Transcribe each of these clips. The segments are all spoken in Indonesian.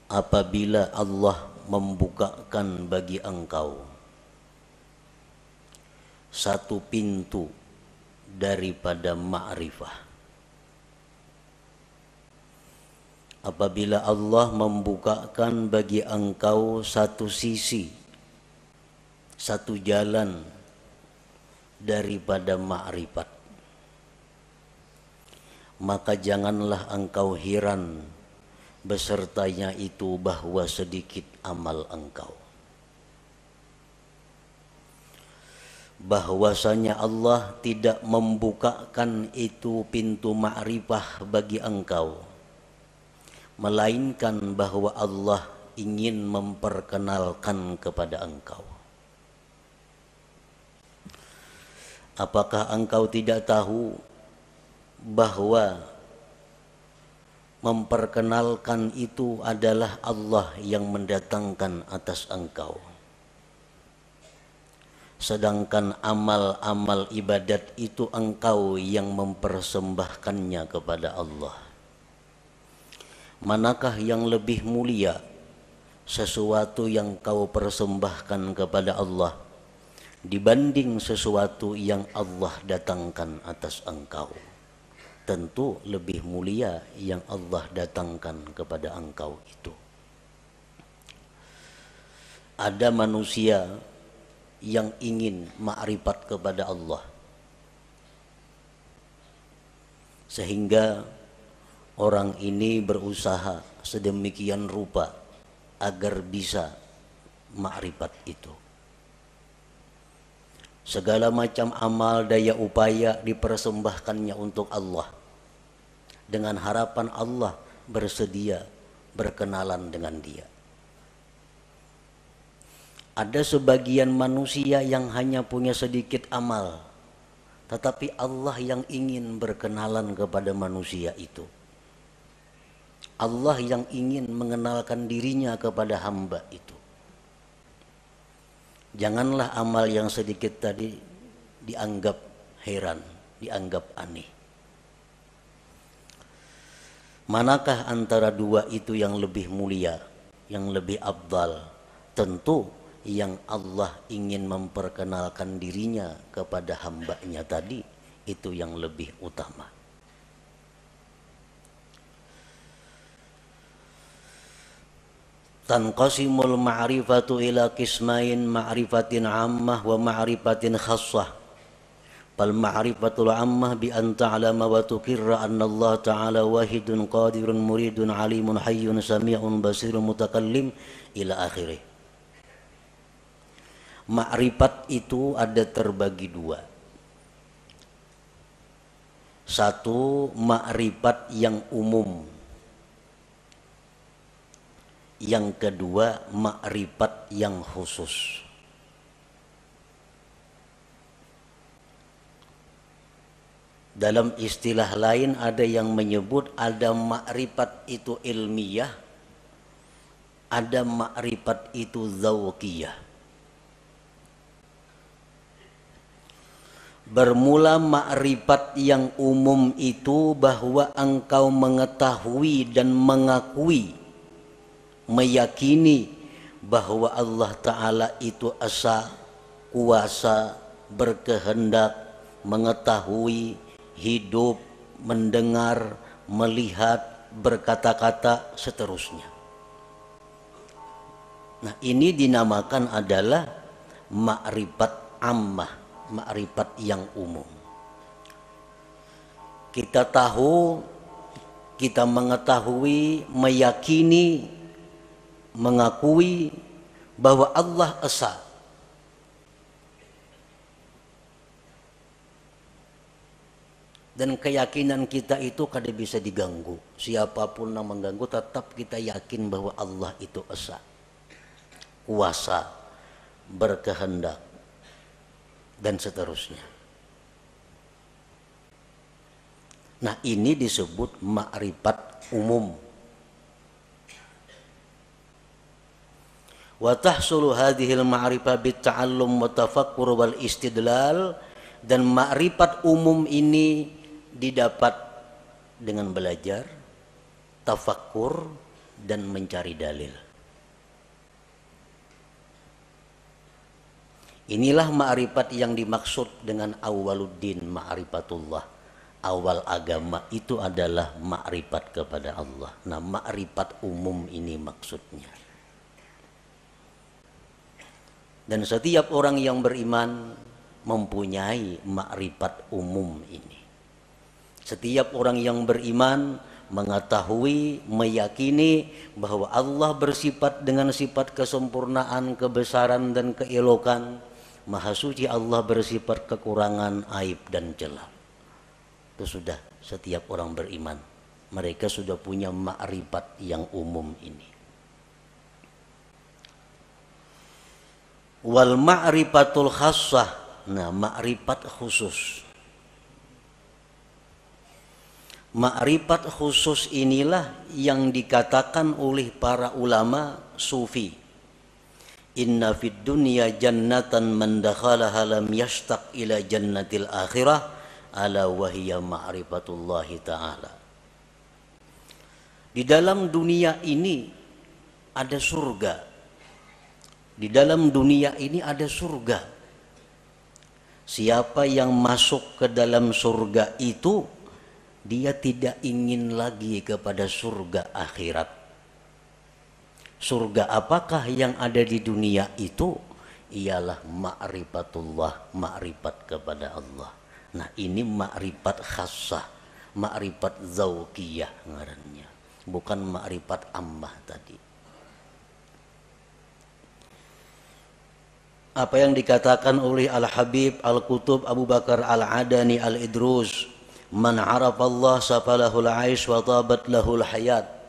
apabila Allah membukakan bagi engkau satu pintu daripada ma'rifah. Apabila Allah membukakan bagi engkau satu sisi, satu jalan daripada ma'rifat, maka janganlah engkau heran besertanya itu bahwa sedikit amal engkau. Bahwasanya Allah tidak membukakan itu pintu ma'rifah bagi engkau, melainkan bahwa Allah ingin memperkenalkan kepada engkau. Apakah engkau tidak tahu bahwa memperkenalkan itu adalah Allah yang mendatangkan atas engkau, sedangkan amal-amal ibadat itu engkau yang mempersembahkannya kepada Allah? Manakah yang lebih mulia, sesuatu yang kau persembahkan kepada Allah dibanding sesuatu yang Allah datangkan atas engkau? Tentu lebih mulia yang Allah datangkan kepada engkau itu. Ada manusia yang ingin ma'rifat kepada Allah, sehingga orang ini berusaha sedemikian rupa agar bisa ma'rifat itu. Segala macam amal daya upaya dipersembahkannya untuk Allah, dengan harapan Allah bersedia berkenalan dengan dia. Ada sebagian manusia yang hanya punya sedikit amal, tetapi Allah yang ingin berkenalan kepada manusia itu. Allah yang ingin mengenalkan dirinya kepada hamba itu. Janganlah amal yang sedikit tadi dianggap heran, dianggap aneh. Manakah antara dua itu yang lebih mulia, yang lebih afdal? Tentu yang Allah ingin memperkenalkan dirinya kepada hambanya tadi, itu yang lebih utama. Tanqasimul ma'rifatu ila qismain, ma'rifatin ammah wa ma'rifatin khassah. Fal ma'rifatul ammah bi an ta'lama wa tuqirra anna Allah ta'ala wahidun qadirun muridun alimun hayyun sami'un basirun mutakallim ila akhirih. Ma'rifat itu ada terbagi dua. Satu, ma'rifat yang umum. Yang kedua, ma'rifat yang khusus. Dalam istilah lain ada yang menyebut ada ma'rifat itu ilmiah, ada ma'rifat itu dzauqiyah. Bermula ma'rifat yang umum itu bahwa engkau mengetahui dan mengakui, meyakini bahwa Allah Ta'ala itu asa, kuasa, berkehendak, mengetahui, hidup, mendengar, melihat, berkata-kata, seterusnya. Nah, ini dinamakan adalah ma'rifat ammah, ma'rifat yang umum. Kita tahu, kita mengetahui, meyakini, mengakui bahwa Allah esa. Dan keyakinan kita itu kada bisa diganggu. Siapapun yang mengganggu, tetap kita yakin bahwa Allah itu esa, kuasa, berkehendak, dan seterusnya. Nah, ini disebut ma'rifat umum. Wa tahsulu hadhil ma'rifah bitta'allum wa tafakkur wal istidlal, dan ma'rifat umum ini didapat dengan belajar, tafakkur, dan mencari dalil. Inilah ma'rifat yang dimaksud dengan awwaluddin ma'rifatullah. Awal agama itu adalah ma'rifat kepada Allah. Nah, ma'rifat umum ini maksudnya. Dan setiap orang yang beriman mempunyai ma'rifat umum ini. Setiap orang yang beriman mengetahui, meyakini bahwa Allah bersifat dengan sifat kesempurnaan, kebesaran dan keelokan. Maha suci Allah bersifat kekurangan, aib dan celah. Itu sudah setiap orang beriman. Mereka sudah punya ma'rifat yang umum ini. Wal ma'rifatul khassah. Nah, ma'rifat khusus. Ma'rifat khusus inilah yang dikatakan oleh para ulama sufi. Inna fid dunya jannatan man dakhalaha lam yashtaq ila jannatil akhirah ala wahiyya ma'rifatullahi ta'ala. Di dalam dunia ini ada surga. Di dalam dunia ini ada surga. Siapa yang masuk ke dalam surga itu, dia tidak ingin lagi kepada surga akhirat. Surga apakah yang ada di dunia itu? Ialah ma'rifatullah, ma'rifat kepada Allah. Nah, ini ma'rifat khassah, ma'rifat zauqiyah ngarannya, bukan ma'rifat ammah tadi. Apa yang dikatakan oleh Al-Habib Al-Qutub Abu Bakar Al-Adani Al-Idrus, man 'arafa Allah safalahul 'aish wa tabat lahul hayat.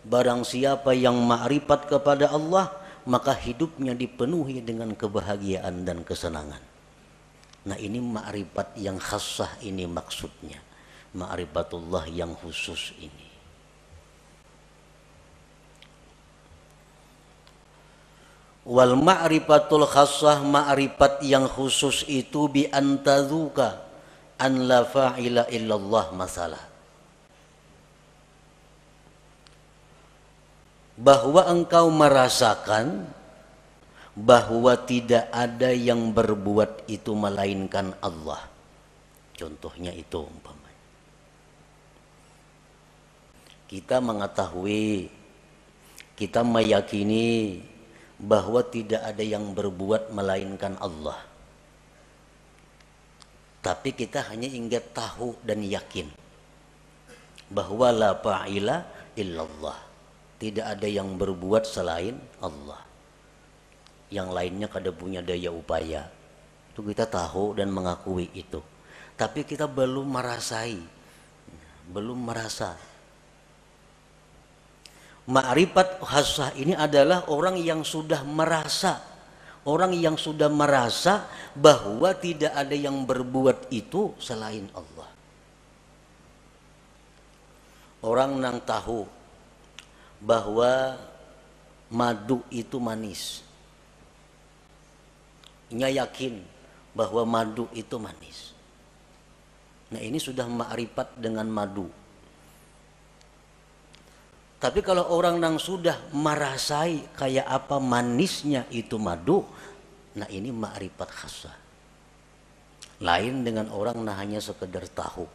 Barang siapa yang ma'rifat kepada Allah, maka hidupnya dipenuhi dengan kebahagiaan dan kesenangan. Nah, ini ma'rifat yang khassah ini maksudnya. Ma'rifatullah yang khusus ini. Wal ma'rifatul khassah, ma'rifat yang khusus itu bi antazuka an la fa'ila illallah masalah. Bahwa engkau merasakan bahwa tidak ada yang berbuat itu melainkan Allah. Contohnya itu umpamanya. Kita mengetahui, kita meyakini bahwa tidak ada yang berbuat melainkan Allah. Tapi kita hanya ingin tahu dan yakin bahwa la fa'ila illallah. Tidak ada yang berbuat selain Allah. Yang lainnya kada punya daya upaya. Itu kita tahu dan mengakui itu. Tapi kita belum merasai. Belum merasa. Ma'rifat khassah ini adalah orang yang sudah merasa. Orang yang sudah merasa bahwa tidak ada yang berbuat itu selain Allah. Orang yang tahu bahwa madu itu manis. Nya yakin bahwa madu itu manis. Nah, ini sudah ma'rifat dengan madu. Tapi kalau orang yang sudah merasai kayak apa manisnya itu madu, nah ini ma'rifat khassah. Lain dengan orang nah hanya sekedar tahu.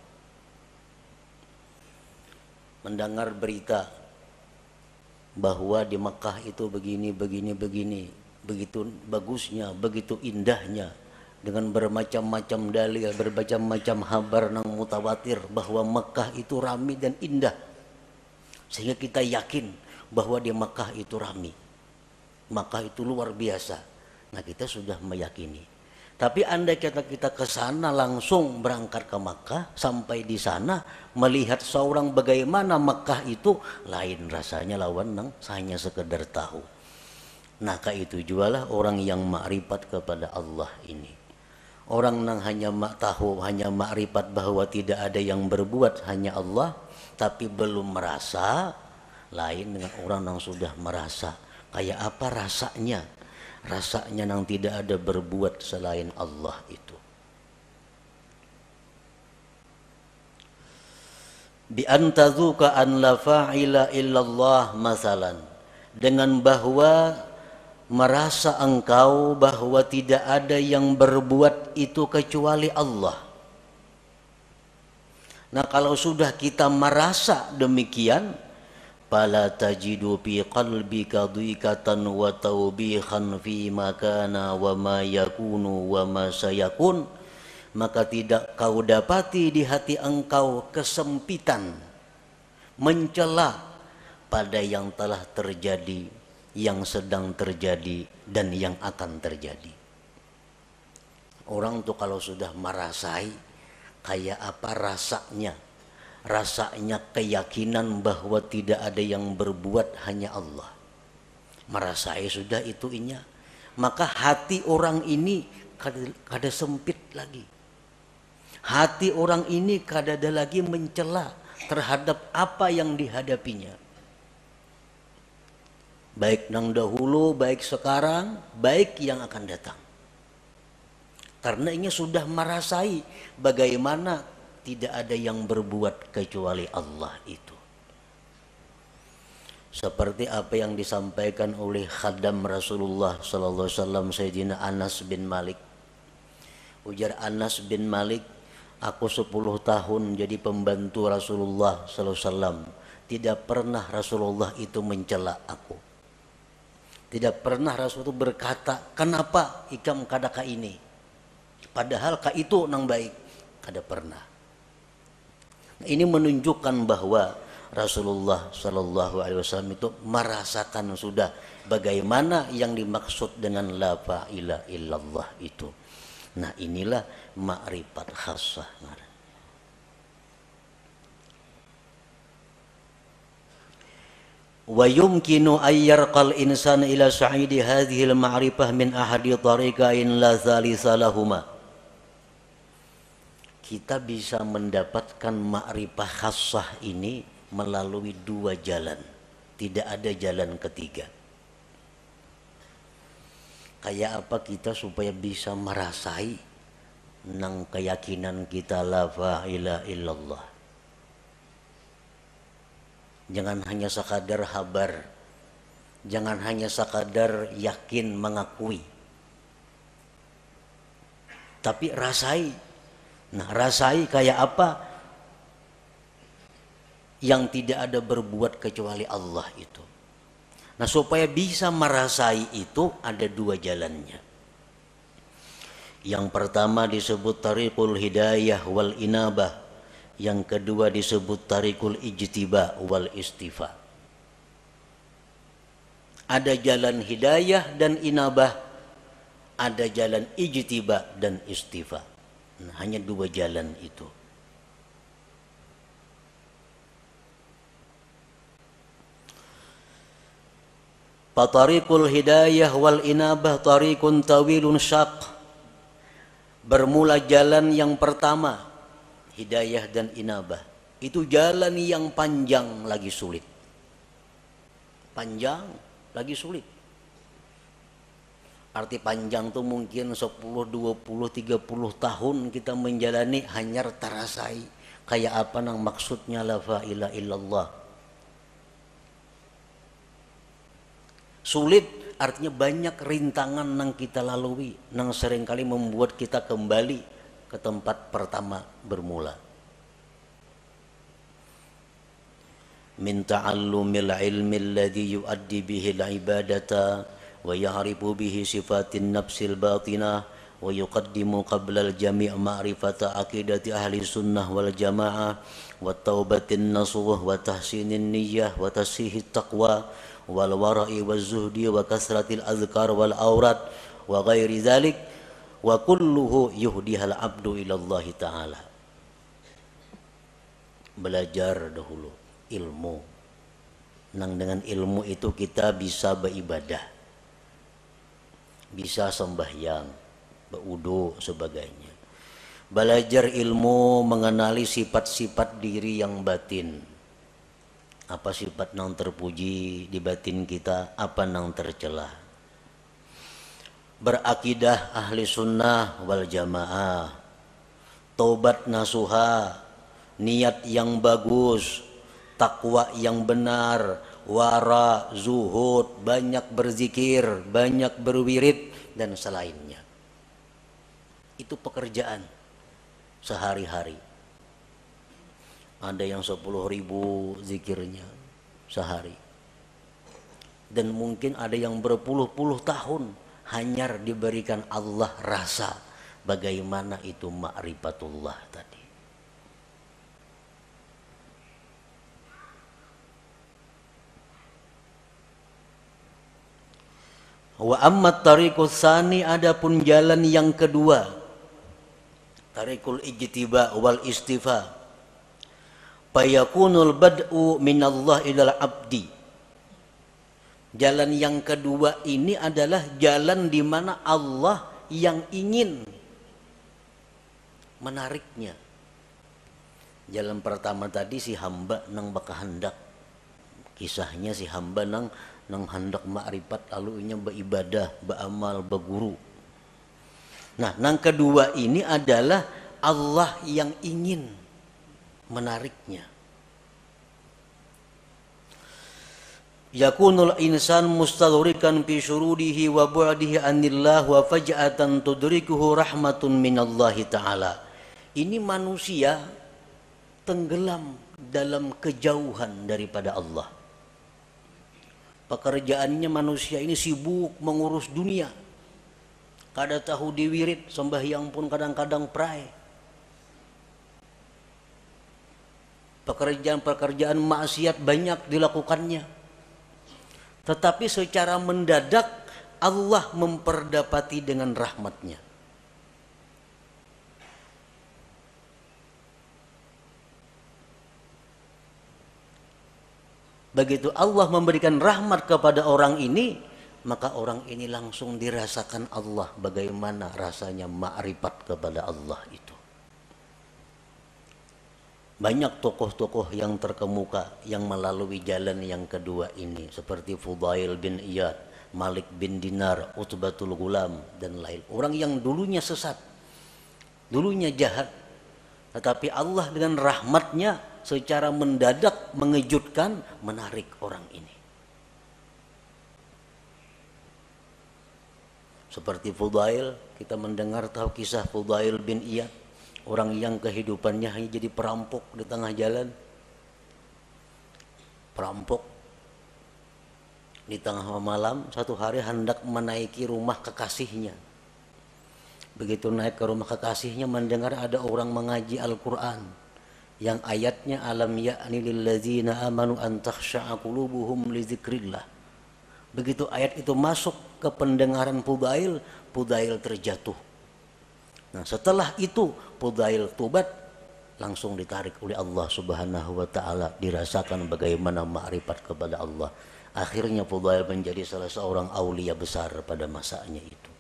Mendengar berita bahwa di Mekah itu begini, begitu bagusnya, begitu indahnya, dengan bermacam-macam dalil, bermacam-macam kabar yang mutawatir bahwa Mekah itu ramai dan indah, sehingga kita yakin bahwa di Mekah itu ramai, Mekah itu luar biasa. Nah, kita sudah meyakini. Tapi andai kita ke sana langsung berangkat ke Makkah, sampai di sana melihat seorang bagaimana Makkah itu, lain rasanya lawan nang hanya sekedar tahu. Nah, itu jualah orang yang ma'rifat kepada Allah ini. Orang yang hanya tahu, hanya ma'rifat bahwa tidak ada yang berbuat hanya Allah, tapi belum merasa, lain dengan orang yang sudah merasa. Kayak apa rasanya? Rasanya yang tidak ada berbuat selain Allah itu. bi antazuka an la fa'ila illallah masalan, dengan bahwa merasa engkau bahwa tidak ada yang berbuat itu kecuali Allah. Nah, kalau sudah kita merasa demikian, fala tajidu fi qalbika dhiqatan wa tawbihan fi ma kana wa ma yakunu wa ma sayakun, maka tidak kau dapati di hati engkau kesempitan, mencela pada yang telah terjadi, yang sedang terjadi, dan yang akan terjadi. Orang tuh kalau sudah merasai kayak apa rasanya? Rasanya keyakinan bahwa tidak ada yang berbuat hanya Allah. Merasai sudah itu inya. Maka hati orang ini kada sempit lagi. Hati orang ini kada ada lagi mencela terhadap apa yang dihadapinya. Baik nang dahulu, baik sekarang, baik yang akan datang. Karena ini sudah merasai bagaimana tidak ada yang berbuat kecuali Allah itu. Seperti apa yang disampaikan oleh khadam Rasulullah sallallahu alaihi wasallam Sayyidina Anas bin Malik. Ujar Anas bin Malik, aku 10 tahun jadi pembantu Rasulullah sallallahu alaihi wasallam. Tidak pernah Rasulullah itu mencela aku. Tidak pernah Rasul itu berkata, kenapa ikam kadaka ini? Padahal ka itu nang baik. Kada pernah. Ini menunjukkan bahwa Rasulullah Shallallahu Alaihi Wasallam itu merasakan sudah bagaimana yang dimaksud dengan la ilaha illallah itu. Nah, inilah ma'rifat khassah. Wa yumkinu ayyarqal insan ila sa'idi hadhihi al-ma'rifah min ahadi tariqain la thalitha lahuma. Kita bisa mendapatkan ma'rifah khassah ini melalui 2 jalan. Tidak ada jalan ketiga. Kayak apa kita supaya bisa merasai nang keyakinan kita la ilaha illallah. Jangan hanya sekadar habar. Jangan hanya sekadar yakin mengakui. Tapi rasai. Nah, rasai kayak apa? Yang tidak ada berbuat kecuali Allah itu. Nah, supaya bisa merasai itu ada 2 jalannya. Yang pertama disebut tariqul hidayah wal inabah. Yang kedua disebut tariqul ijtiba wal istifa. Ada jalan hidayah dan inabah, ada jalan ijtiba dan istifa. Nah, hanya 2 jalan itu. Fatariqul hidayah wal inabah tariqun tawilun syaq. Bermula jalan yang pertama, hidayah dan inabah. Itu jalan yang panjang lagi sulit. Panjang lagi sulit. Arti panjang tuh mungkin 10, 20, 30 tahun kita menjalani hanya terasai kayak apa nang maksudnya la ilaha illallah. Sulit artinya banyak rintangan nang kita lalui, nang seringkali membuat kita kembali ke tempat pertama bermula. Min ta'allumil ilmi alladhi yuaddi bihi al-ibadata wa ya'rifu bihi sifatin nafsil batinah wa yuqaddimu qabla al-jami' ma'rifata aqidati ahli sunnah wal jamaah wa taubatin nasuh wa tahsinin niyyah wa tasihit taqwa wal wara'i waz zuhdi wa kasratil azkar wal aurat wa ghairi dzalik wa kulluhu yuhdihal abdu ilallah ta'ala. Belajar dahulu ilmu. Nang dengan ilmu itu kita bisa beribadah, bisa sembahyang, berwudu sebagainya. Belajar ilmu mengenali sifat-sifat diri yang batin. Apa sifat nang terpuji di batin kita, apa nang tercela. Berakidah ahli sunnah wal jamaah. Taubat nasuha niat yang bagus, takwa yang benar, wara, zuhud, banyak berzikir, banyak berwirid dan selainnya. Itu pekerjaan sehari-hari. Ada yang 10.000 zikirnya sehari. Dan mungkin ada yang berpuluh-puluh tahun hanya diberikan Allah rasa bagaimana itu ma'rifatullah tadi. Wa amma tariqus tsani, adapun jalan yang kedua, tariqul ijtiba wal istifa, fayakunul bad'u minallah ilal abdi. Jalan yang kedua ini adalah jalan di mana Allah yang ingin menariknya. Jalan pertama tadi si hamba nang baka hendak, kisahnya si hamba nang hendak makrifat lalu inya beribadah, beramal, berguru. Nah, nang kedua ini adalah Allah yang ingin menariknya. Yakunul insan mustadhrikan fi syurudihi wa bu'dihi anillah wa faj'atan tudrikuhu rahmatun minallahi ta'ala. Ini manusia tenggelam dalam kejauhan daripada Allah. Pekerjaannya manusia ini sibuk mengurus dunia. Kada tahu diwirid, sembahyang pun kadang-kadang pray. Pekerjaan-pekerjaan maksiat banyak dilakukannya. Tetapi secara mendadak Allah memperdapati dengan rahmatnya. Begitu Allah memberikan rahmat kepada orang ini, maka orang ini langsung dirasakan Allah bagaimana rasanya ma'rifat kepada Allah itu. Banyak tokoh-tokoh yang terkemuka yang melalui jalan yang kedua ini, seperti Fudail bin Iyad, Malik bin Dinar, Utbatul Ghulam dan lain. Orang yang dulunya sesat, dulunya jahat, tetapi Allah dengan rahmatnya secara mendadak mengejutkan, menarik orang ini. Seperti Fudail, kita mendengar tahu kisah Fudail bin Iyad. Orang yang kehidupannya hanya jadi perampok di tengah jalan. Perampok di tengah malam satu hari hendak menaiki rumah kekasihnya. Begitu naik ke rumah kekasihnya, mendengar ada orang mengaji Al-Quran yang ayatnya alam ya'ni lilladzina amanu an takhsha'a qulubuhum li dzikrillah. Begitu ayat itu masuk ke pendengaran Fudail, Fudail terjatuh. Nah, setelah itu Fudail tobat, langsung ditarik oleh Allah Subhanahu wa taala, dirasakan bagaimana makrifat kepada Allah. Akhirnya Fudail menjadi salah seorang aulia besar pada masanya itu.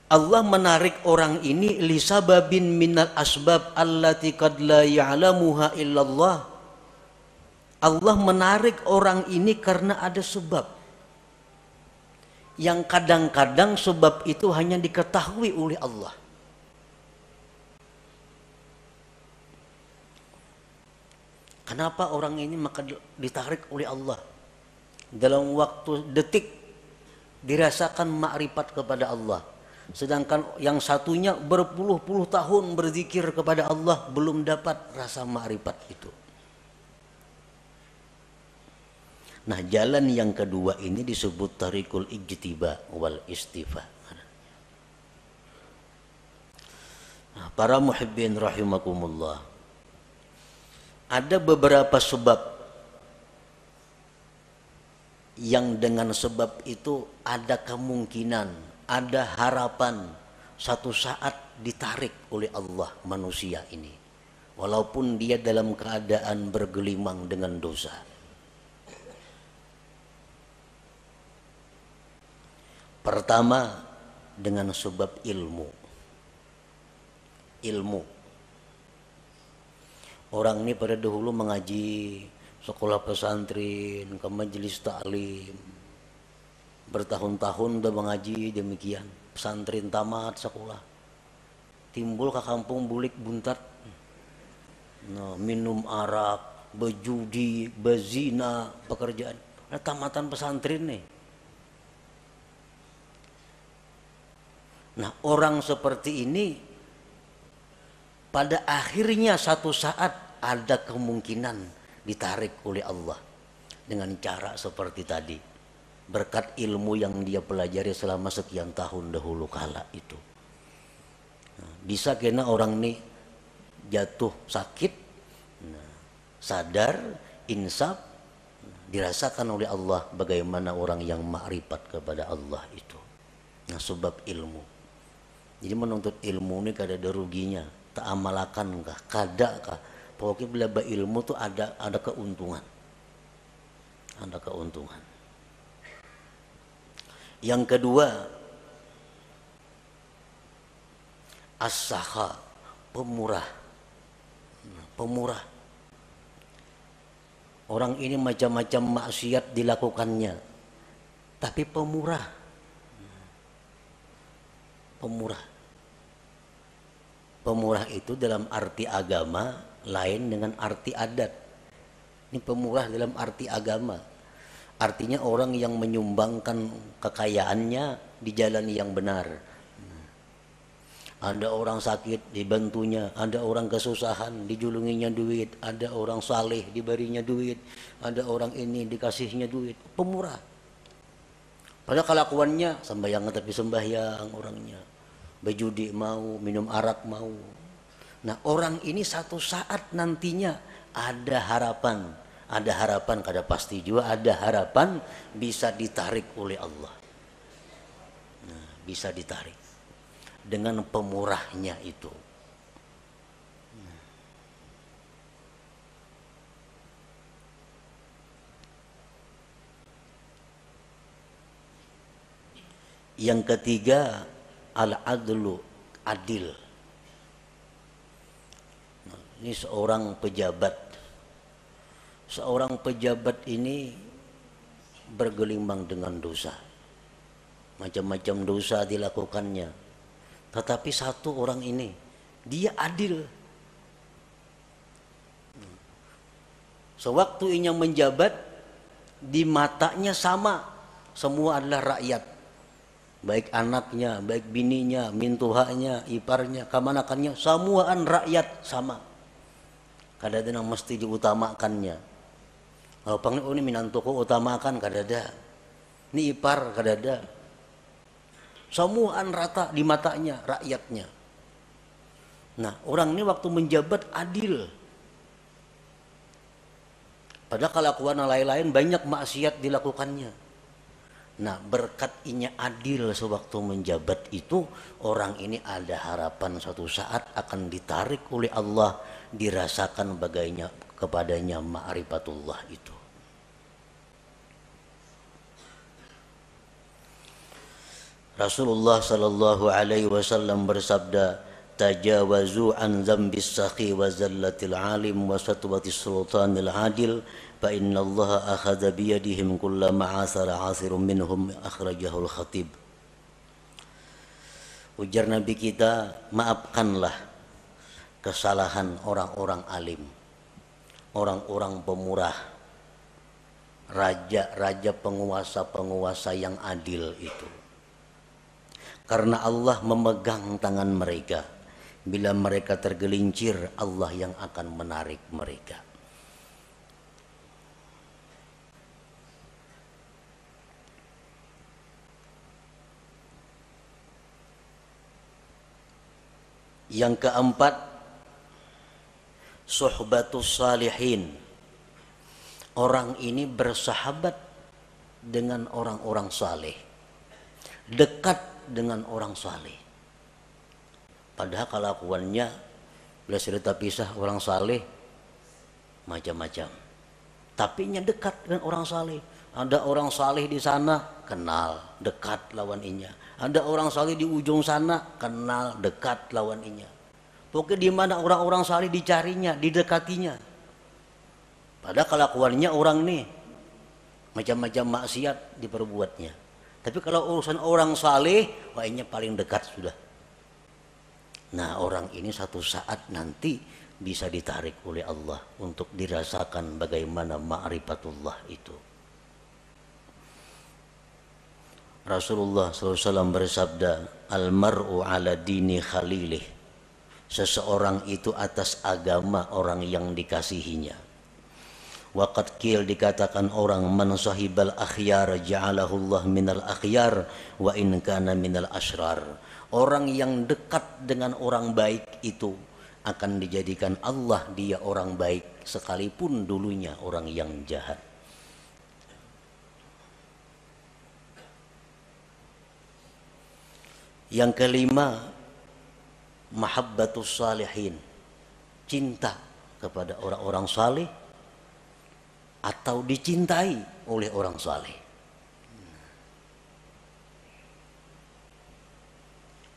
Allah menarik orang ini lisababin minal asbab allati qad la ya'lamuha illallah. Allah menarik orang ini karena ada sebab yang kadang-kadang sebab itu hanya diketahui oleh Allah. Kenapa orang ini maka ditarik oleh Allah? Dalam waktu detik dirasakan makrifat kepada Allah. Sedangkan yang satunya berpuluh-puluh tahun berzikir kepada Allah belum dapat rasa makrifat itu. Nah, jalan yang kedua ini disebut tariqul ijtiba wal istifa. Nah, para muhibbin rahimakumullah, ada beberapa sebab yang dengan sebab itu ada kemungkinan, ada harapan satu saat ditarik oleh Allah manusia ini, walaupun dia dalam keadaan bergelimang dengan dosa. Pertama, dengan sebab ilmu. Ilmu. Orang ini pada dahulu mengaji sekolah pesantren, ke majelis taklim, bertahun-tahun udah mengaji demikian, pesantren tamat sekolah, timbul ke kampung bulik buntat, nah, minum arak, berjudi, berzina, pekerjaan. Nah, tamatan pesantren nih. Nah, orang seperti ini pada akhirnya satu saat ada kemungkinan ditarik oleh Allah dengan cara seperti tadi, berkat ilmu yang dia pelajari selama sekian tahun dahulu kala itu. Nah, bisa kena orang ini jatuh sakit, nah, sadar, insaf, dirasakan oleh Allah bagaimana orang yang makrifat kepada Allah itu. Nah, sebab ilmu. Jadi menuntut ilmu ini kada ada ruginya, tak amalakan kah, kada kah. Pokoknya bila ilmu tuh ada keuntungan. Ada keuntungan. Yang kedua, as-sakha, pemurah. Pemurah. Orang ini macam-macam maksiat dilakukannya, tapi pemurah. Pemurah. Pemurah itu dalam arti agama lain dengan arti adat. Ini pemurah dalam arti agama. Artinya orang yang menyumbangkan kekayaannya di jalan yang benar. Ada orang sakit dibantunya, ada orang kesusahan dijulunginya duit, ada orang saleh diberinya duit, ada orang ini dikasihnya duit. Pemurah. Padahal kelakuannya sembahyang tapi sembahyang orangnya, berjudi mau, minum arak mau. Nah, orang ini satu saat nantinya ada harapan kada pasti juga, ada harapan bisa ditarik oleh Allah. Nah, bisa ditarik dengan pemurahnya itu. Yang ketiga, al-adlu, adil. Nah, ini seorang pejabat. Seorang pejabat ini bergelimang dengan dosa. Macam-macam dosa dilakukannya. Tetapi satu orang ini, dia adil. Sewaktu ia menjabat, di matanya sama. Semua adalah rakyat. Baik anaknya, baik bininya, mintuhanya, iparnya, kamanakannya, semuaan rakyat sama. Kadang-kadang mesti diutamakannya. Kalau panggil ini minantuku utamakan kadada. Ini ipar kadada. Semuaan rata di matanya rakyatnya. Nah, orang ini waktu menjabat adil. Padahal kelakuan lain-lain banyak maksiat dilakukannya. Nah, berkat inya adil sewaktu menjabat itu, orang ini ada harapan suatu saat akan ditarik oleh Allah, dirasakan bagainya kepadanya ma'rifatullah itu. Rasulullah sallallahu alaihi wasallam bersabda, tajawazu an dzambis sakhi wa zallatil alim wa satwatis sultanil adil fa innallaha akhadha biyadihim kullama asara asirun minhum, akhrajahul khatib. Ujar Nabi kita, maafkanlah kesalahan orang-orang alim, orang-orang pemurah, raja-raja, penguasa-penguasa yang adil itu. Karena Allah memegang tangan mereka. Bila mereka tergelincir, Allah yang akan menarik mereka. Yang keempat, suhbatus salihin. Orang ini bersahabat dengan orang-orang saleh, dekat dengan orang saleh. Padahal kelakuannya bila cerita pisah orang saleh macam-macam, tapi nya dekat dengan orang saleh. Ada orang saleh di sana, kenal, dekat lawan inya. Ada orang saleh di ujung sana, kenal, dekat lawan inya. Pokoknya di mana orang-orang saleh dicarinya, didekatinya. Padahal kelakuannya orang nih macam-macam maksiat diperbuatnya, Tapi kalau urusan orang saleh, kayaknya paling dekat sudah. Nah, orang ini satu saat nanti bisa ditarik oleh Allah untuk dirasakan bagaimana ma'rifatullah itu. Rasulullah SAW bersabda, Al-mar'u ala dini khalilih. Seseorang itu atas agama orang yang dikasihinya. Waqad qil, dikatakan orang, man sahibal akhyar ja'alahullah minal akhyar wa in kana minal asrar. Orang yang dekat dengan orang baik itu akan dijadikan Allah dia orang baik sekalipun dulunya orang yang jahat. Yang kelima, mahabbatus salihin, cinta kepada orang-orang saleh atau dicintai oleh orang saleh.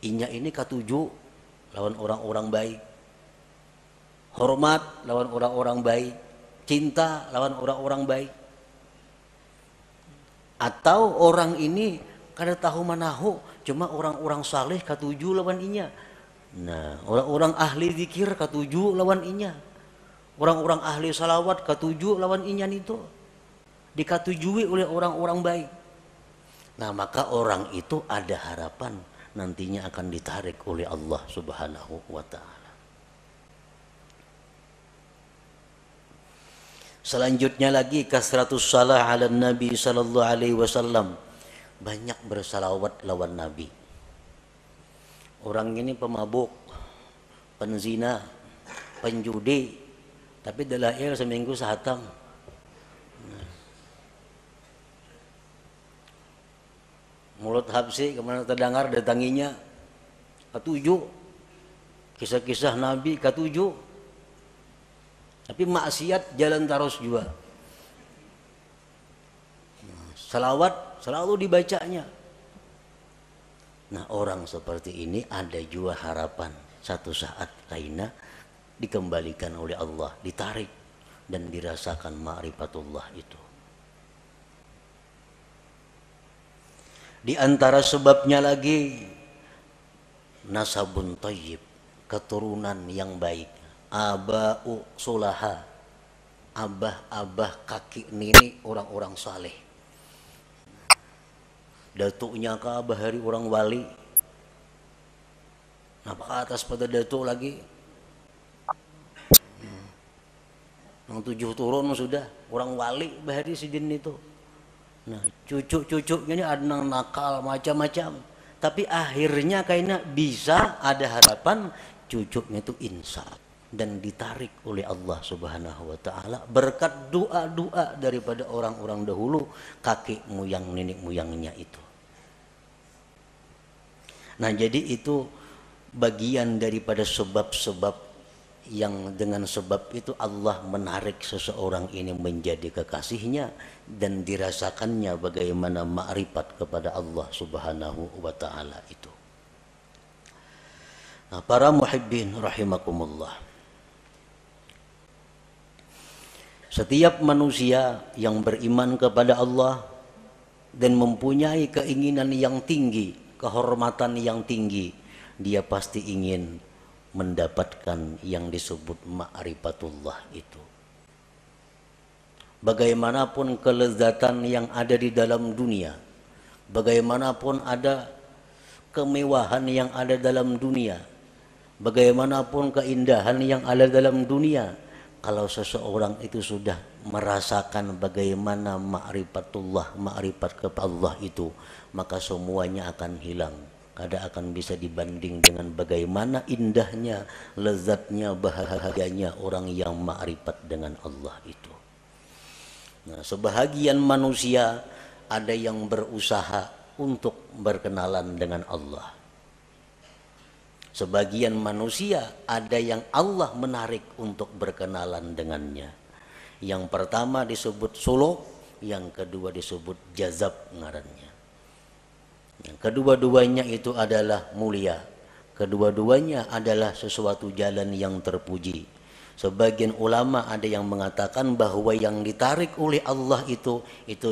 Inya ini katuju lawan orang-orang baik, hormat lawan orang-orang baik, cinta lawan orang-orang baik. Atau orang ini kada tahu manahu, cuma orang-orang saleh katuju lawan inya. Nah, orang-orang ahli zikir katuju lawan inya. Orang-orang ahli salawat katuju lawan inyan itu, dikatujui oleh orang-orang baik. Nah, maka orang itu ada harapan nantinya akan ditarik oleh Allah Subhanahu wa ta'ala. Selanjutnya lagi, kasratus salah ala Nabi sallallahu alaihi wasallam, banyak bersalawat lawan Nabi. Orang ini pemabuk, penzina, penjudi, tapi dalail seminggu sehatam. Mulut habsi kemana terdengar datanginya ketujuh, kisah-kisah Nabi ketujuh, tapi maksiat jalan terus juga. Salawat selalu dibacanya. Nah, orang seperti ini ada juga harapan satu saat lainnya dikembalikan oleh Allah, ditarik dan dirasakan ma'rifatullah itu. Di antara sebabnya lagi, nasabun thayyib, keturunan yang baik. Aba'u sulaha, abah-abah kakek nenek orang-orang saleh. Datuknya ke abah hari orang wali. Nah, ke atas pada datuk lagi, yang 7 turun sudah orang wali bahari sidin itu. Nah, cucu-cucunya ini ada yang nakal macam-macam, tapi akhirnya kayaknya bisa ada harapan cucunya itu insaf dan ditarik oleh Allah Subhanahu wa ta'ala berkat doa-doa daripada orang-orang dahulu, kakek moyang nenek moyangnya itu. Nah, jadi itu bagian daripada sebab-sebab yang dengan sebab itu Allah menarik seseorang ini menjadi kekasihnya dan dirasakannya bagaimana ma'rifat kepada Allah Subhanahu wa ta'ala itu. Nah, para muhibbin rahimakumullah, setiap manusia yang beriman kepada Allah dan mempunyai keinginan yang tinggi, kehormatan yang tinggi, dia pasti ingin mendapatkan yang disebut ma'rifatullah itu. Bagaimanapun kelezatan yang ada di dalam dunia, bagaimanapun ada kemewahan yang ada dalam dunia, bagaimanapun keindahan yang ada dalam dunia, kalau seseorang itu sudah merasakan bagaimana ma'rifatullah, ma'rifat kepada Allah itu, maka semuanya akan hilang. Kada akan bisa dibanding dengan bagaimana indahnya, lezatnya, bahagianya orang yang ma'rifat dengan Allah itu. Nah, sebahagian manusia ada yang berusaha untuk berkenalan dengan Allah. Sebagian manusia ada yang Allah menarik untuk berkenalan dengannya. Yang pertama disebut suluk, yang kedua disebut jazab ngarannya. Kedua-duanya itu adalah mulia. Kedua-duanya adalah sesuatu jalan yang terpuji. Sebagian ulama ada yang mengatakan bahwa yang ditarik oleh Allah itu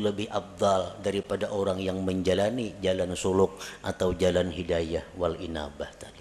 lebih afdal daripada orang yang menjalani jalan suluk atau jalan hidayah wal inabah tadi.